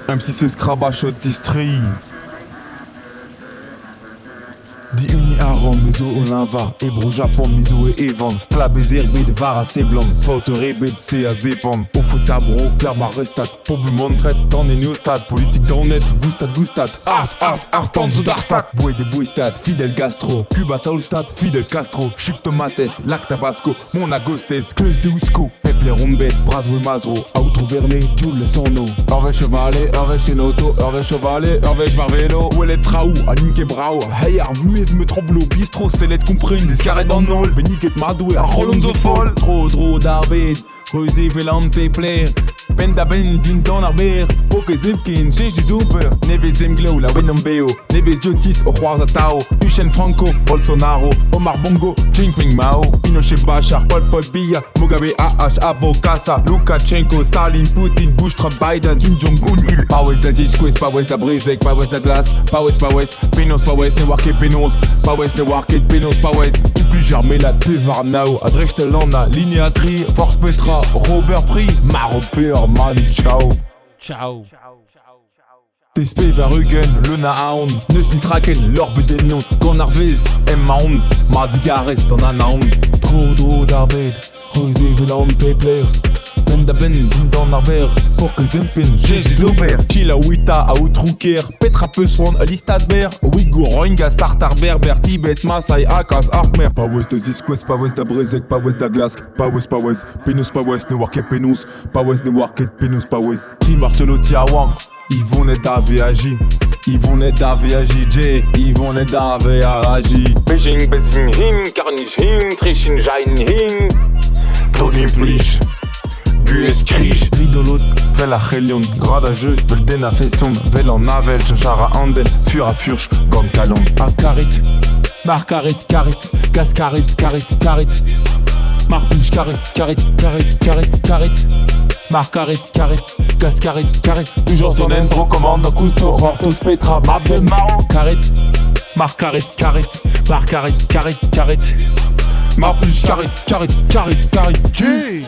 M6 Scrabachot Distri. Di uni aron, miso on lava. Ebro Japon, miso et Evan. Stlab et zerbid, vara c'est blanc. Faute rebid, c'est à zépan. Au foot à bro, clair marestat. Pobumon traite, t'en es new stade. Politique dans net, gustad. Ars, tanzo d'arstat. Boué de bouistad, fidèle gastro. Cuba taulstad, fidèle Castro. Chup tomates, lac tabasco. Mon agostes, clèche de Usco. Peple rombet, braswe mazro. Auto vernet, Jules sono. Hervé chevalet, Hervé chenoto. Hervé chevalet, Hervé chevarvelo. Où est traou, alinke brao. Hey, arvumé, me tremble au bistrot. C'est l'aide comprenne, des scarrets dans nol. Beniket madoué, a Rolonzo folle. Trop d'arbed. Reuze velante plaire. Benda din don arber. Poke zimkin, chez Super. Neves Zemglo, la Wenombeo. Neves Diotis, au Juarzatao. Uchen Franco, Bolsonaro. Omar Bongo, Jinping Mao. Pinochet Bachar, Pol Pot Biya. Mugabe AH, Abokasa. Lukashenko, Stalin, Poutine, Bush, Trump, Biden, Kim Jong-un. Powers da Zizquez, Powers da Brezek, Powers da Glace. Powers, Penos, Powers, Newarket, Penos. Powers, Newarket, Penos, Powers. Ou plus jamais la Tevarnao. Adrechtelana, Linéatrie, Force Petra. Robert Prix, Maropeur, Mali, ciao. TSP Verhugen, le Nahaun, Neus Nitraken, l'orbe des noms, Gonarvez, Emmaun, Mardigares, dans un naun. Trop d'arbed, Reuze velante plaire. Benda din don arber, pour que Zempin, chez Zober. Chila Wita, a Outrouker, Petra Peswan, Alistadber, Ouigour, Rohingya, Startar, Berber, Tibet, Maasai, Akas, Arkmer. Powers de Zizquez, Powers da Brezek, Powers da Glask, Powers, Penos, Powers, Newarket, Penos, Powers, Newarket, Penos, Powers. Qui Martelo Tiawang, ils vont net à VAJ. Ils vont net à VAJJ, ils vont net à VAJ. Beijing, Hing, Carnish, Hing, Trishin, Jain, Hing. Tony Plich. Bueskrich, Ridolot, Vela Helion, Gradageux, Veldena Fesson, Velan Navel, Joshara Anden, Fura Furch, Gand Kalon. Akarit, Markarit, Karit, Gaskarit, Karit, Marpich, Karit, Markarit, Gaskarit, toujours ton endro commande, Cousteau, Hortus, Petra, Mabden, Maro, Karit, Markarit, Marpich, Karit, G.